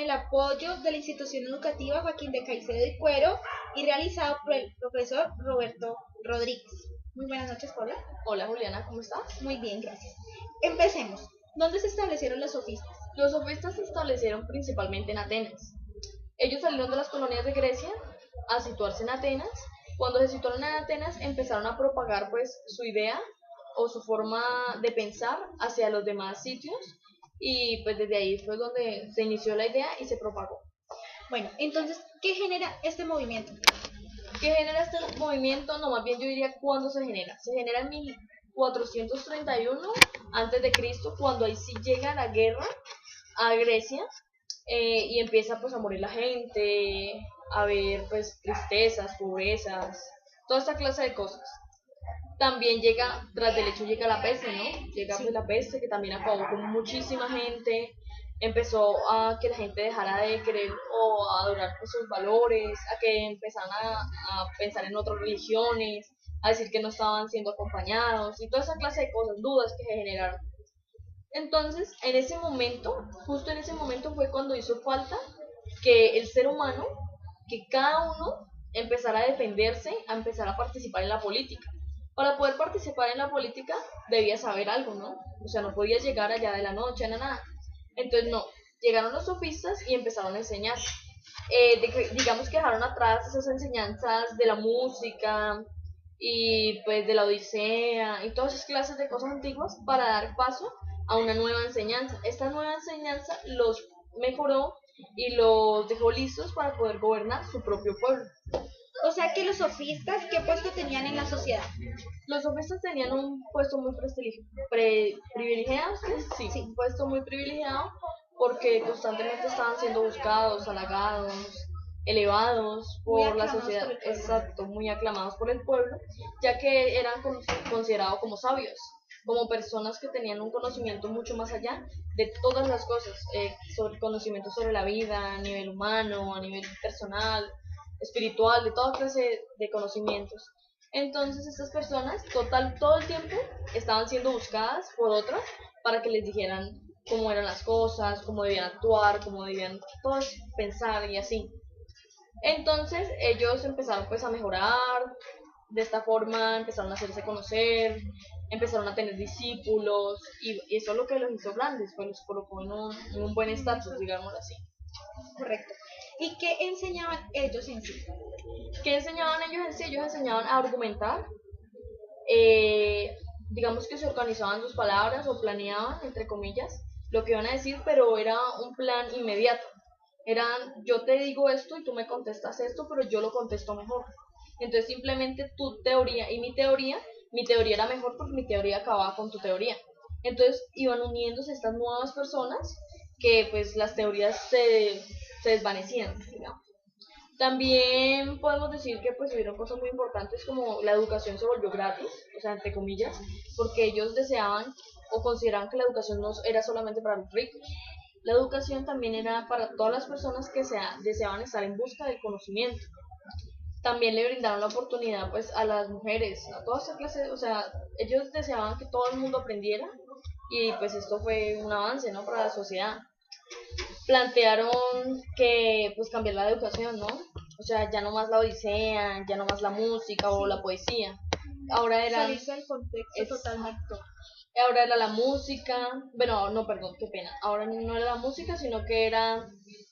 el apoyo de la institución educativa Joaquín de Caicedo y Cuero y realizado por el profesor Roberto Rodríguez. Muy buenas noches, Paula. Hola Juliana, ¿cómo estás? Muy bien, gracias. Empecemos. ¿Dónde se establecieron los sofistas? Los sofistas se establecieron principalmente en Atenas. Ellos salieron de las colonias de Grecia a situarse en Atenas. Cuando se situaron en Atenas empezaron a propagar pues su idea o su forma de pensar hacia los demás sitios y pues desde ahí fue donde se inició la idea y se propagó. Bueno, entonces, ¿qué genera este movimiento? ¿Qué genera este movimiento? No, más bien yo diría cuándo se genera. Se genera en 1431 antes de Cristo, cuando ahí sí llega la guerra a Grecia y empieza pues a morir la gente, a ver pues tristezas, pobrezas, toda esta clase de cosas. También llega, tras del hecho llega la peste, ¿no? Llega pues la peste que también acabó con muchísima gente, empezó a que la gente dejara de querer o a adorar pues, sus valores, a que empezaran a pensar en otras religiones, a decir que no estaban siendo acompañados y toda esa clase de cosas, dudas que se generaron. Entonces, en ese momento, justo en ese momento fue cuando hizo falta que el ser humano, que cada uno empezara a defenderse, a empezar a participar en la política. Para poder participar en la política debía saber algo, ¿no? O sea, no podías llegar allá de la noche a nada. Entonces, no, llegaron los sofistas y empezaron a enseñar. Digamos que dejaron atrás esas enseñanzas de la música y pues de la Odisea y todas esas clases de cosas antiguas para dar paso a una nueva enseñanza. Esta nueva enseñanza los mejoró y los dejó listos para poder gobernar su propio pueblo. O sea que los sofistas, ¿qué puesto tenían en la sociedad? Los sofistas tenían un puesto muy privilegiado, ¿sí? Sí, un puesto muy privilegiado porque constantemente estaban siendo buscados, halagados, elevados por la sociedad, exacto, muy aclamados por el pueblo, ya que eran considerados como sabios, como personas que tenían un conocimiento mucho más allá de todas las cosas, sobre conocimiento sobre la vida, a nivel humano, a nivel personal, espiritual, de toda clase de conocimientos. Entonces estas personas, todo el tiempo, estaban siendo buscadas por otras para que les dijeran cómo eran las cosas, cómo debían actuar, cómo debían todos pensar y así. Entonces ellos empezaron pues a mejorar, de esta forma empezaron a hacerse conocer, empezaron a tener discípulos y eso es lo que los hizo grandes, pues los colocó en un buen estatus, digámoslo así. Correcto. ¿Y qué enseñaban ellos en sí? ¿Qué enseñaban ellos en sí? Ellos enseñaban a argumentar, digamos que se organizaban sus palabras o planeaban, entre comillas, lo que iban a decir, pero era un plan inmediato. Eran, yo te digo esto y tú me contestas esto, pero yo lo contesto mejor. Entonces simplemente tu teoría y mi teoría era mejor porque mi teoría acababa con tu teoría. Entonces iban uniéndose estas nuevas personas que pues las teorías se desvanecían, digamos. También podemos decir que pues hubieron cosas muy importantes como la educación se volvió gratis, o sea, entre comillas, porque ellos deseaban o consideraban que la educación no era solamente para los ricos. La educación también era para todas las personas que deseaban estar en busca del conocimiento. También le brindaron la oportunidad pues a las mujeres, a toda esa clase, o sea, ellos deseaban que todo el mundo aprendiera y pues esto fue un avance, ¿no?, para la sociedad. Plantearon que pues cambiar la educación, ¿no? O sea, ya no más la Odisea, ya no más la música o la poesía. Ahora era salirse del contexto totalmente. Ahora era la música, bueno, no, perdón, qué pena. Ahora no era la música, sino que era,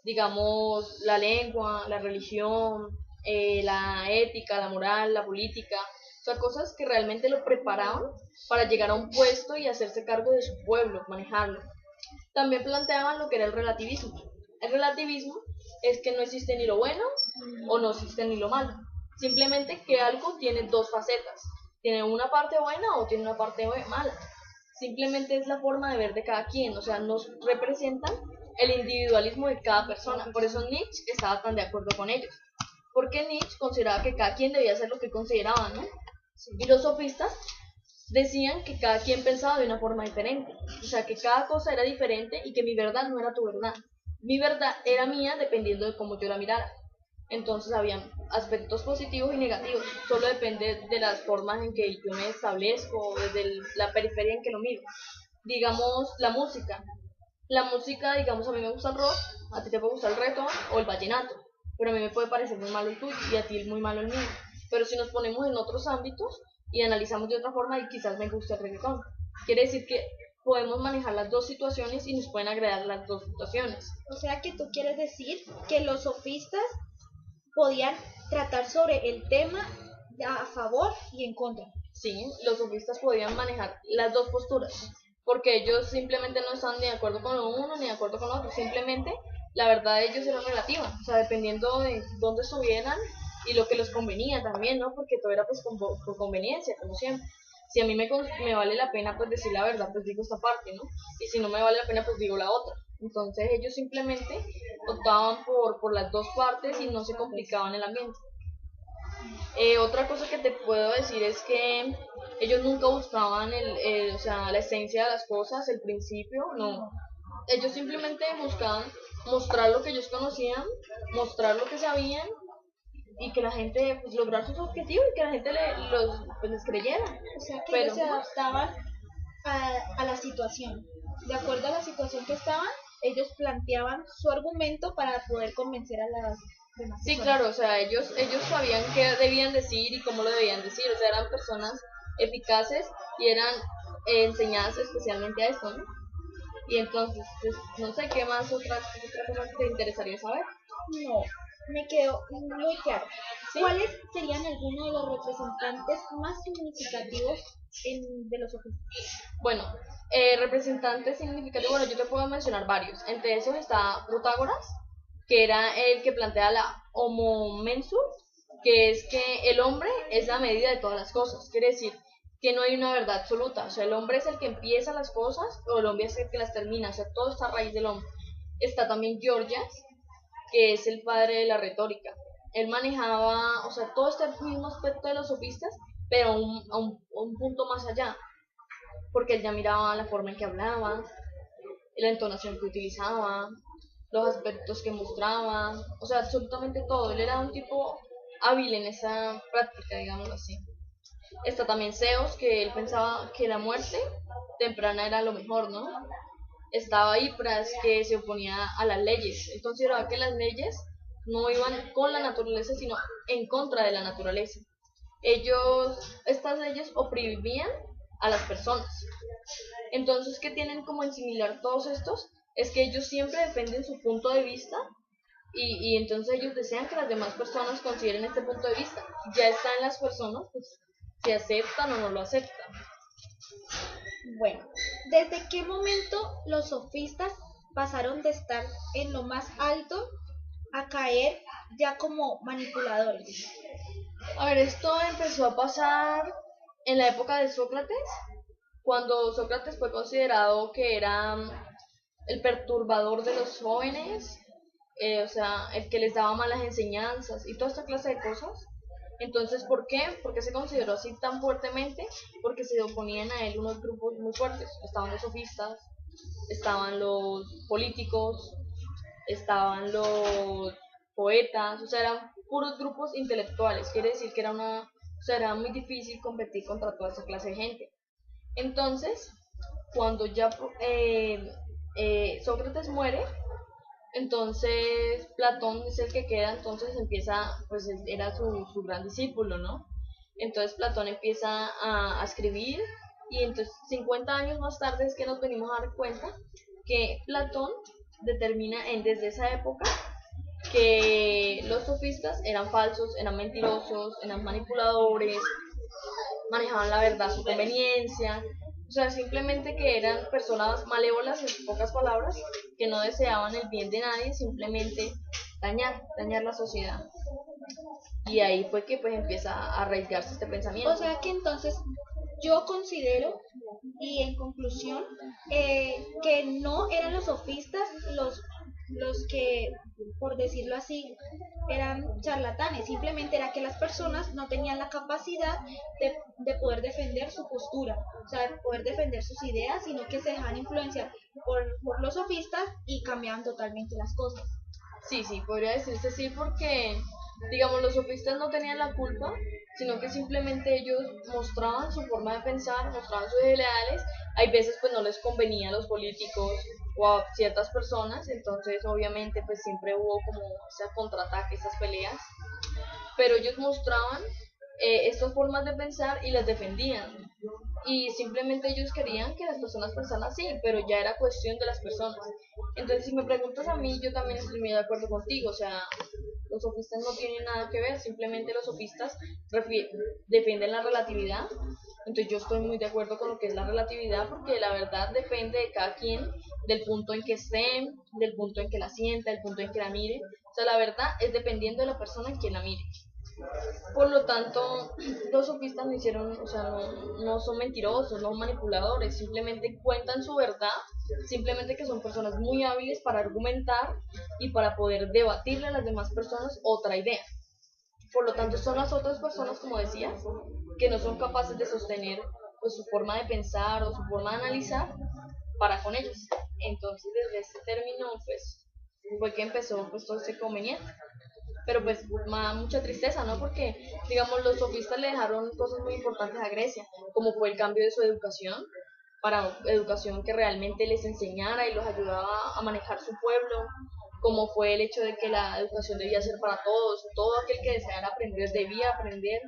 digamos, la lengua, la religión, la ética, la moral, la política. O sea, cosas que realmente lo preparaban para llegar a un puesto y hacerse cargo de su pueblo, manejarlo. También planteaban lo que era el relativismo. El relativismo es que no existe ni lo bueno o no existe ni lo malo. Simplemente que algo tiene dos facetas. Tiene una parte buena o tiene una parte mala. Simplemente es la forma de ver de cada quien. O sea, nos representan el individualismo de cada persona. Por eso Nietzsche estaba tan de acuerdo con ellos. Porque Nietzsche consideraba que cada quien debía hacer lo que consideraba, ¿no? Y los sofistas decían que cada quien pensaba de una forma diferente, o sea, que cada cosa era diferente y que mi verdad no era tu verdad. Mi verdad era mía dependiendo de cómo yo la mirara. Entonces había aspectos positivos y negativos, solo depende de las formas en que yo me establezco, desde la periferia en que lo miro. Digamos, la música. La música, digamos, a mí me gusta el rock, a ti te puede gustar el reggaetón o el vallenato, pero a mí me puede parecer muy malo el tuyo y a ti muy malo el mío. Pero si nos ponemos en otros ámbitos y analizamos de otra forma, y quizás me guste el reggaetón. Quiere decir que podemos manejar las dos situaciones y nos pueden agradar las dos situaciones. O sea que tú quieres decir que los sofistas podían tratar sobre el tema a favor y en contra. Sí, los sofistas podían manejar las dos posturas, porque ellos simplemente no estaban ni de acuerdo con lo uno ni de acuerdo con lo otro, simplemente la verdad de ellos era relativa, o sea, dependiendo de dónde estuvieran y lo que les convenía también, ¿no? Porque todo era pues por conveniencia, como siempre. Si a mí me vale la pena pues decir la verdad, pues digo esta parte, ¿no? Y si no me vale la pena, pues digo la otra. Entonces ellos simplemente optaban por las dos partes y no se complicaban el ambiente. Otra cosa que te puedo decir es que ellos nunca buscaban o sea, la esencia de las cosas, el principio, no. Ellos simplemente buscaban mostrar lo que ellos conocían, mostrar lo que sabían y que la gente pues lograr sus objetivos y que la gente pues, les creyera. O sea que Pero ellos se adaptaban a la situación. De acuerdo a la situación que estaban, ellos planteaban su argumento para poder convencer a las demás sí, personas. claro, o sea, ellos sabían qué debían decir y cómo lo debían decir, o sea, eran personas eficaces y eran enseñadas especialmente a esto, ¿no? Y entonces, pues, no sé qué más otra cosa te interesaría saber. No, me quedó muy claro. ¿Sí? ¿Cuáles serían algunos de los representantes más significativos de los sofistas? Bueno, representantes significativos, bueno, yo te puedo mencionar varios. Entre esos está Protágoras, que era el que plantea la homo mensur, que es que el hombre es la medida de todas las cosas. Quiere decir que no hay una verdad absoluta. O sea, el hombre es el que empieza las cosas o el hombre es el que las termina. O sea, todo está a raíz del hombre. Está también Georgias, que es el padre de la retórica. Él manejaba, o sea, todo este mismo aspecto de los sofistas, pero a un punto más allá, porque él ya miraba la forma en que hablaba, la entonación que utilizaba, los aspectos que mostraba, o sea, absolutamente todo. Él era un tipo hábil en esa práctica, digámoslo así. Está también Zeus, que él pensaba que la muerte temprana era lo mejor, ¿no? Estaba Hipras, que se oponía a las leyes. Él consideraba que las leyes no iban con la naturaleza, sino en contra de la naturaleza. Estas leyes oprimían a las personas. Entonces, ¿qué tienen como en similar todos estos? Es que ellos siempre defienden su punto de vista y entonces ellos desean que las demás personas consideren este punto de vista. Ya está en las personas, pues, si aceptan o no lo aceptan. Bueno, ¿desde qué momento los sofistas pasaron de estar en lo más alto a caer ya como manipuladores? A ver, esto empezó a pasar en la época de Sócrates, cuando Sócrates fue considerado que era el perturbador de los jóvenes, o sea, el que les daba malas enseñanzas y toda esta clase de cosas. Entonces, ¿por qué? ¿Por qué se consideró así tan fuertemente? Porque se oponían a él unos grupos muy fuertes. Estaban los sofistas, estaban los políticos, estaban los poetas, o sea, eran puros grupos intelectuales. Quiere decir que o sea, era muy difícil competir contra toda esa clase de gente. Entonces, cuando ya Sócrates muere, entonces Platón es el que queda, entonces empieza, pues era su gran discípulo, ¿no? Entonces Platón empieza a escribir y entonces 50 años más tarde es que nos venimos a dar cuenta que Platón determina desde esa época que los sofistas eran falsos, eran mentirosos, eran manipuladores, manejaban la verdad a su conveniencia, o sea, simplemente que eran personas malévolas, en pocas palabras, que no deseaban el bien de nadie, simplemente dañar la sociedad. Y ahí fue que pues empieza a arraigarse este pensamiento. O sea que entonces yo considero, y en conclusión, que no eran los sofistas los que, por decirlo así, eran charlatanes, simplemente era que las personas no tenían la capacidad de poder defender su postura, o sea, de poder defender sus ideas, sino que se dejaban influenciar por los sofistas y cambiaban totalmente las cosas. Sí, podría decirse sí, porque digamos los sofistas no tenían la culpa, sino que simplemente ellos mostraban su forma de pensar, mostraban sus ideales. Hay veces pues no les convenía a los políticos, o a ciertas personas, entonces obviamente pues siempre hubo como ese contraataque, esas peleas, pero ellos mostraban estas formas de pensar y las defendían. Y simplemente ellos querían que las personas pensaran así, pero ya era cuestión de las personas. Entonces, si me preguntas a mí, yo también estoy muy de acuerdo contigo. O sea, los sofistas no tienen nada que ver, simplemente los sofistas defienden la relatividad. Entonces, yo estoy muy de acuerdo con lo que es la relatividad, porque la verdad depende de cada quien, del punto en que esté, del punto en que la sienta, del punto en que la mire. O sea, la verdad es dependiendo de la persona en quien la mire. Por lo tanto, los sofistas no hicieron, o sea, no son mentirosos, no son manipuladores, simplemente cuentan su verdad, simplemente que son personas muy hábiles para argumentar y para poder debatirle a las demás personas otra idea. Por lo tanto, son las otras personas, como decías, que no son capaces de sostener pues, su forma de pensar o su forma de analizar para con ellos. Entonces, desde este término, pues, fue que empezó pues, todo este conveniente. Pero pues me da mucha tristeza, ¿no? Porque, digamos, los sofistas le dejaron cosas muy importantes a Grecia, como fue el cambio de su educación, para educación que realmente les enseñara y los ayudaba a manejar su pueblo, como fue el hecho de que la educación debía ser para todos, todo aquel que deseara aprender debía aprender.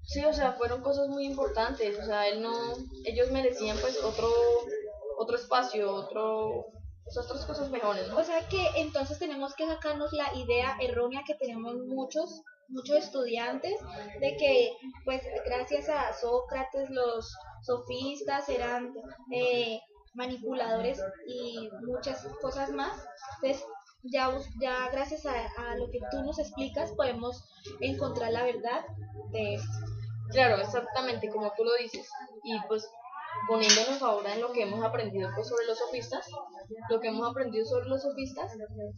Sí, o sea, fueron cosas muy importantes, o sea, ellos merecían pues otro espacio, otras cosas mejores, ¿no? O sea que entonces tenemos que sacarnos la idea errónea que tenemos muchos estudiantes de que pues gracias a Sócrates los sofistas eran manipuladores y muchas cosas más. Entonces ya gracias a lo que tú nos explicas podemos encontrar la verdad de esto. Claro, exactamente como tú lo dices. Y pues poniéndonos ahora en lo que hemos aprendido pues sobre los sofistas, lo que hemos aprendido sobre los sofistas,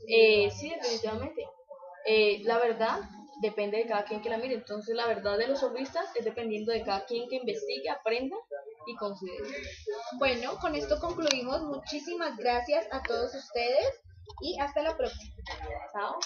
sí, definitivamente. La verdad depende de cada quien que la mire. Entonces la verdad de los sofistas es dependiendo de cada quien que investigue, aprenda y considere. Bueno, con esto concluimos. Muchísimas gracias a todos ustedes y hasta la próxima. ¿Chao?